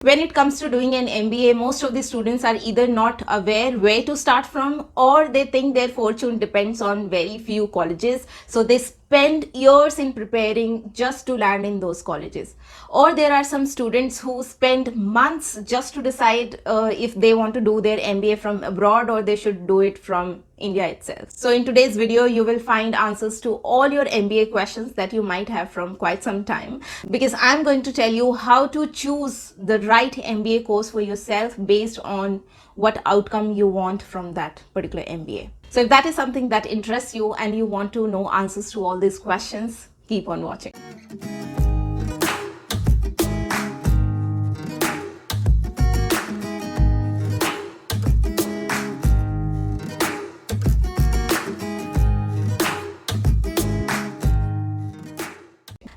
When it comes to doing an MBA, most of the students are either not aware where to start from, or they think their fortune depends on very few colleges. So they spend years in preparing just to land in those colleges. Or there are some students who spend months just to decide if they want to do their MBA from abroad or they should do it from India itself. So in today's video, you will find answers to all your MBA questions that you might have from quite some time, because I'm going to tell you how to choose the right MBA course for yourself based on what outcome you want from that particular MBA. So if that is something that interests you and you want to know answers to all these questions, keep on watching.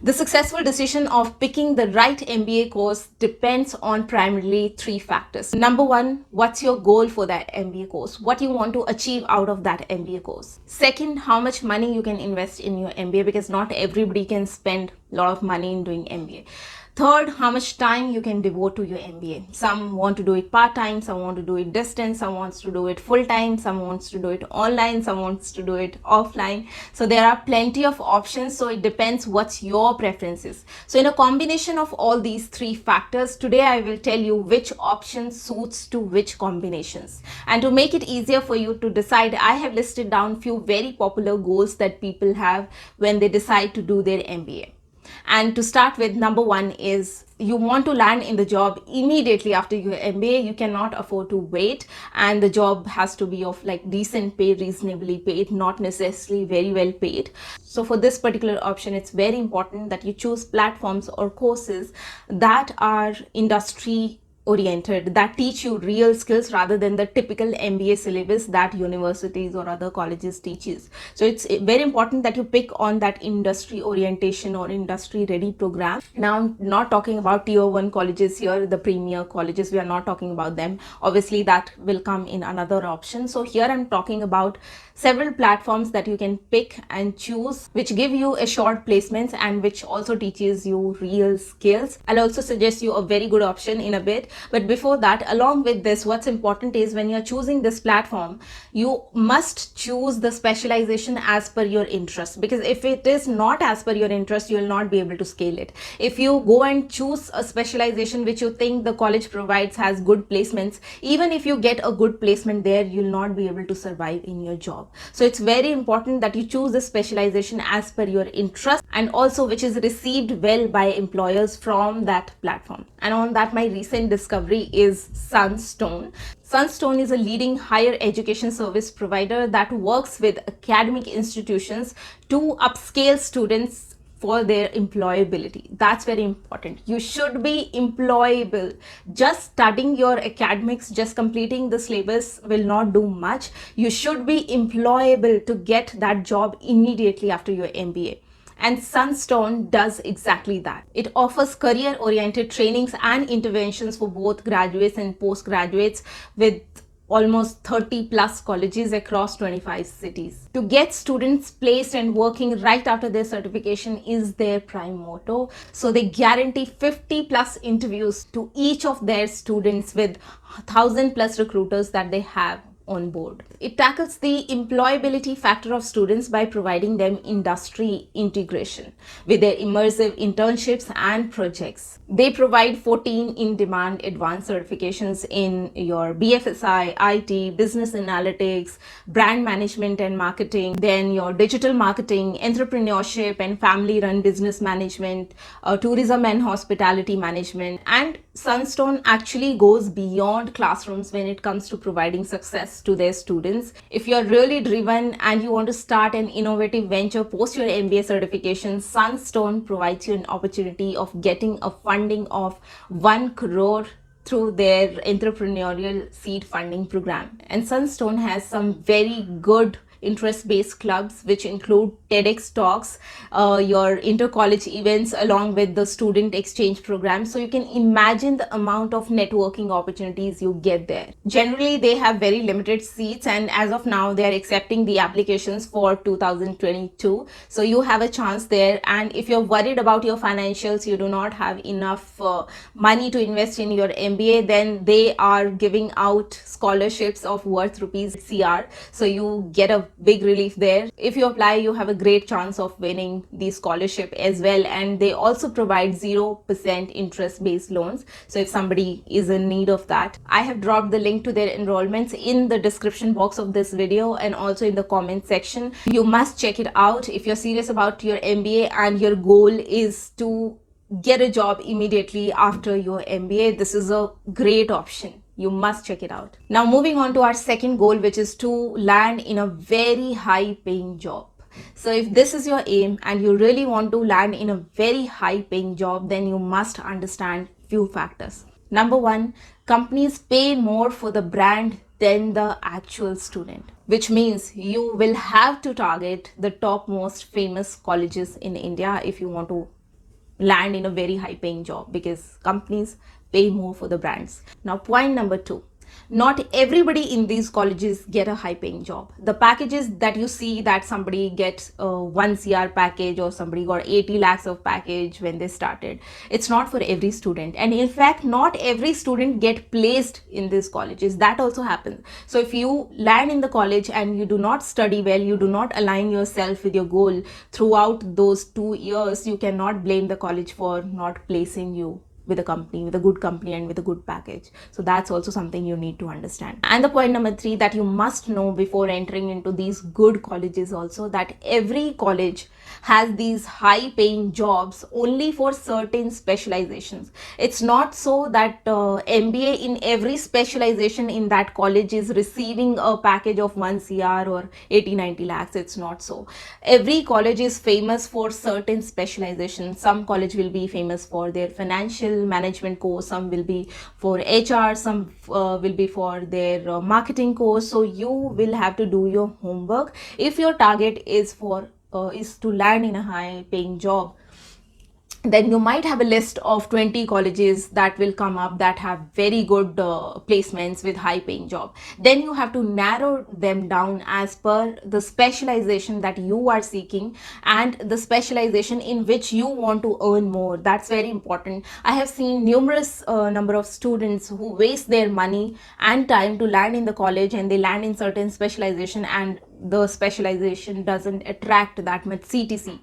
The successful decision of picking the right MBA course depends on primarily three factors. Number one, what's your goal for that MBA course? What you want to achieve out of that MBA course. Second, how much money you can invest in your MBA, because not everybody can spend a lot of money in doing MBA. Third, how much time you can devote to your MBA. Some want to do it part-time, some want to do it distance, some wants to do it full-time, some wants to do it online, some wants to do it offline. So there are plenty of options. So it depends what's your preferences. So in a combination of all these three factors, today I will tell you which option suits to which combinations. And to make it easier for you to decide, I have listed down few very popular goals that people have when they decide to do their MBA. And to start with, number one is you want to land in the job immediately after your MBA. You cannot afford to wait, and the job has to be of like decent pay, reasonably paid, not necessarily very well paid. So for this particular option, it's very important that you choose platforms or courses that are industry oriented, that teach you real skills rather than the typical MBA syllabus that universities or other colleges teaches. So it's very important that you pick on that industry orientation or industry ready program. Now I'm not talking about tier 1 colleges here, the premier colleges, we are not talking about them. Obviously that will come in another option. So here I'm talking about several platforms that you can pick and choose, which give you a short placements and which also teaches you real skills. I'll also suggest you a very good option in a bit. But before that, along with this, what's important is when you're choosing this platform, you must choose the specialization as per your interest, because if it is not as per your interest, you will not be able to scale it. If you go and choose a specialization which you think the college provides has good placements, even if you get a good placement there, you'll not be able to survive in your job. So it's very important that you choose the specialization as per your interest and also which is received well by employers from that platform. And on that, my recent discovery is Sunstone. Sunstone is a leading higher education service provider that works with academic institutions to upscale students for their employability. That's very important. You should be employable. Just studying your academics, just completing the syllabus will not do much. You should be employable to get that job immediately after your MBA. And Sunstone does exactly that. It offers career-oriented trainings and interventions for both graduates and postgraduates with almost 30 plus colleges across 25 cities. To get students placed and working right after their certification is their prime motto. So they guarantee 50 plus interviews to each of their students with 1,000 plus recruiters that they have on board. It tackles the employability factor of students by providing them industry integration with their immersive internships and projects. They provide 14 in-demand advanced certifications in your BFSI, IT, business analytics, brand management and marketing, then your digital marketing, entrepreneurship and family-run business management, tourism and hospitality management. And Sunstone actually goes beyond classrooms when it comes to providing success to their students. If you're really driven and you want to start an innovative venture post your MBA certification, Sunstone provides you an opportunity of getting a funding of 1 crore through their entrepreneurial seed funding program. And Sunstone has some very good interest-based clubs, which include TEDx talks, your inter-college events, along with the student exchange program. So you can imagine the amount of networking opportunities you get there. Generally, they have very limited seats, and as of now, they are accepting the applications for 2022. So you have a chance there. And if you're worried about your financials, you do not have enough money to invest in your MBA, then they are giving out scholarships of worth rupees CR. So you get a big relief there. If you apply, you have a great chance of winning the scholarship as well. And they also provide 0% interest based loans. So if somebody is in need of that, I have dropped the link to their enrollments in the description box of this video and also in the comment section. You must check it out if you're serious about your MBA and your goal is to get a job immediately after your MBA. This is a great option. You must check it out. Now moving on to our second goal, which is to land in a very high paying job. So if this is your aim and you really want to land in a very high paying job, then you must understand few factors. Number one, companies pay more for the brand than the actual student, which means you will have to target the top most famous colleges in India if you want to land in a very high paying job, because companies pay more for the brands. Now point number two, not everybody in these colleges get a high paying job. The packages that you see, that somebody gets a 1 CR package or somebody got 80 lakhs of package when they started, it's not for every student. And in fact, not every student get placed in these colleges. That also happens. So if you land in the college and you do not study well, you do not align yourself with your goal throughout those 2 years, you cannot blame the college for not placing you with a company, with a good company and with a good package. So that's also something you need to understand. And the point number three that you must know before entering into these good colleges also, that every college has these high paying jobs only for certain specializations. It's not so that MBA in every specialization in that college is receiving a package of 1 CR or 80-90 lakhs. It's not so. Every college is famous for certain specializations. Some college will be famous for their financial management course, some will be for HR, some will be for their marketing course. So you will have to do your homework. If your target is to land in a high paying job, then you might have a list of 20 colleges that will come up that have very good placements with high paying job. Then you have to narrow them down as per the specialization that you are seeking and the specialization in which you want to earn more. That's very important. I have seen numerous number of students who waste their money and time to land in the college, and they land in certain specialization and the specialization doesn't attract that much CTC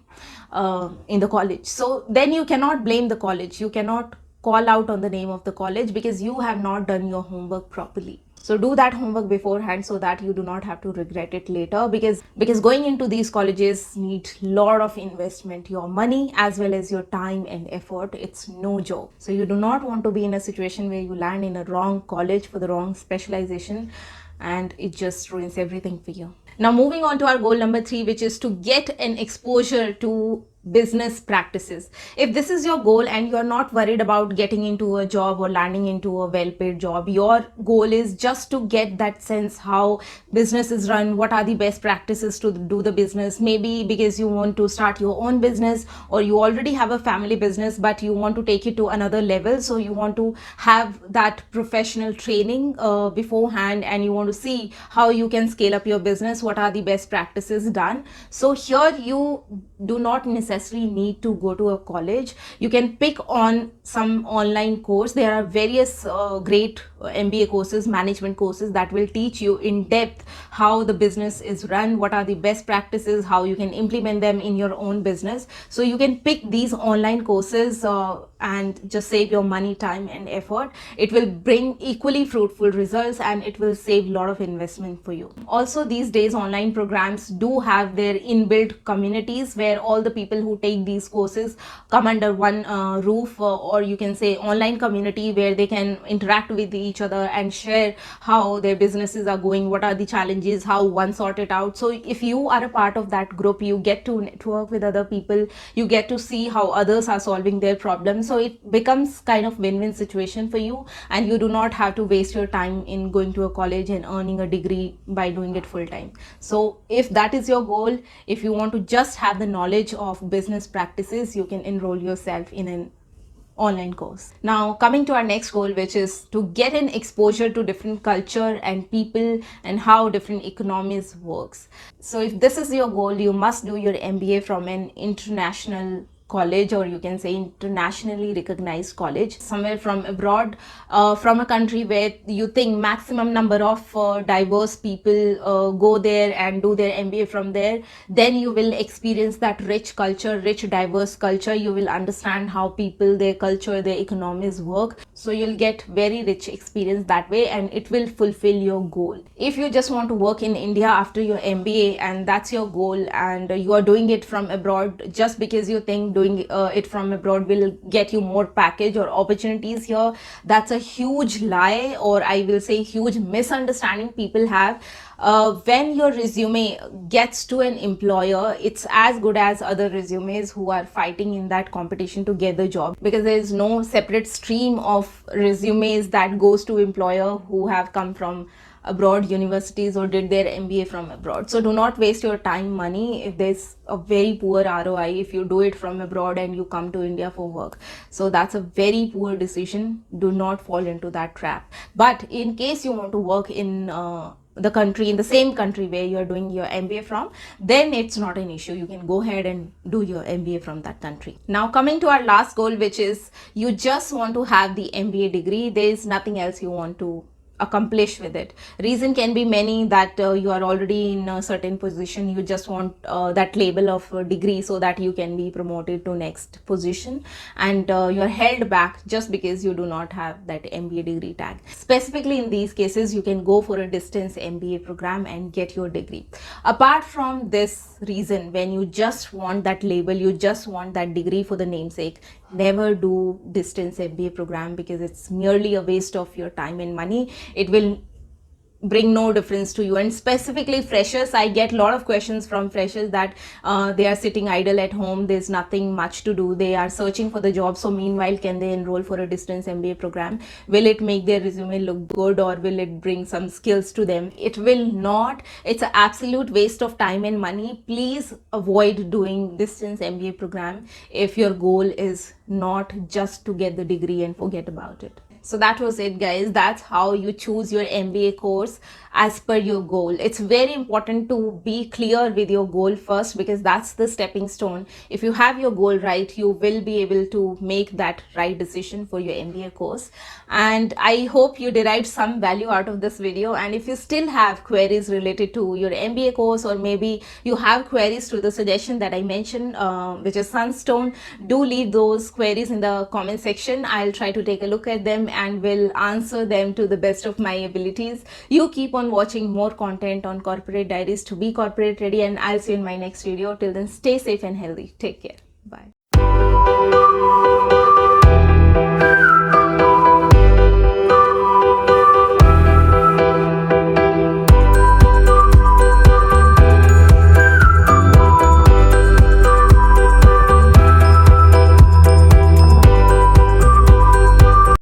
in the college. So then you cannot blame the college. You cannot call out on the name of the college because you have not done your homework properly. So do that homework beforehand so that you do not have to regret it later, because going into these colleges need lot of investment, your money as well as your time and effort. It's no joke. So you do not want to be in a situation where you land in a wrong college for the wrong specialization and it just ruins everything for you. Now moving on to our goal number 3, which is to get an exposure to business practices. If this is your goal and you're not worried about getting into a job or landing into a well-paid job, your goal is just to get that sense how business is run, what are the best practices to do the business. Maybe because you want to start your own business, or you already have a family business but you want to take it to another level, so you want to have that professional training beforehand, and you want to see how you can scale up your business, what are the best practices done. So here you do not necessarily need to go to a college. You can pick on some online course. There are various great MBA courses, management courses that will teach you in depth how the business is run, what are the best practices, how you can implement them in your own business. So you can pick these online courses and just save your money, time and effort. It will bring equally fruitful results and it will save a lot of investment for you. Also these days online programs do have their inbuilt communities where where all the people who take these courses come under one roof, or you can say online community where they can interact with each other and share how their businesses are going, what are the challenges, how one sort it out. So if you are a part of that group, you get to network with other people, you get to see how others are solving their problems. So it becomes kind of win-win situation for you, and you do not have to waste your time in going to a college and earning a degree by doing it full time. So if that is your goal, if you want to just have the knowledge of business practices, you can enroll yourself in an online course. Now coming to our next goal, which is to get an exposure to different culture and people and how different economies works. So if this is your goal, you must do your MBA from an international college, or you can say internationally recognized college, somewhere from abroad, from a country where you think maximum number of diverse people go there and do their MBA from there. Then you will experience that rich culture, rich diverse culture. You will understand how people, their culture, their economies work. So you'll get very rich experience that way, and it will fulfill your goal. If you just want to work in India after your MBA and that's your goal, and you are doing it from abroad just because you think doing it from abroad will get you more package or opportunities here, that's a huge lie, or I will say huge misunderstanding people have. When your resume gets to an employer, it's as good as other resumes who are fighting in that competition to get the job, because there is no separate stream of resumes that goes to employer who have come from abroad universities or did their MBA from abroad. So do not waste your time, money, if there's a very poor ROI if you do it from abroad and you come to India for work. So that's a very poor decision. Do not fall into that trap. But in case you want to work in the country, in the same country where you're doing your MBA from, then it's not an issue. You can go ahead and do your MBA from that country. Now coming to our last goal, which is you just want to have the MBA degree. There is nothing else you want to accomplish with it. Reason can be many, that you are already in a certain position, you just want that label of degree so that you can be promoted to next position, and you are held back just because you do not have that MBA degree tag. Specifically in these cases, you can go for a distance MBA program and get your degree. Apart from this reason, when you just want that label, you just want that degree for the namesake, never do distance MBA program, because it's merely a waste of your time and money. It will bring no difference to you. And specifically freshers, I get a lot of questions from freshers that they are sitting idle at home, there's nothing much to do, they are searching for the job. So meanwhile, can they enroll for a distance MBA program? Will it make their resume look good, or will it bring some skills to them? It will not. It's an absolute waste of time and money. Please avoid doing distance MBA program if your goal is not just to get the degree and forget about it. So that was it, guys. That's how you choose your MBA course as per your goal. It's very important to be clear with your goal first, because that's the stepping stone. If you have your goal right, you will be able to make that right decision for your MBA course. And I hope you derived some value out of this video. And if you still have queries related to your MBA course, or maybe you have queries to the suggestion that I mentioned, which is Sunstone, do leave those queries in the comment section. I'll try to take a look at them and will answer them to the best of my abilities. You keep on watching more content on Corporate Diaries to be corporate ready, and I'll see you in my next video. Till then, stay safe and healthy. Take care. Bye.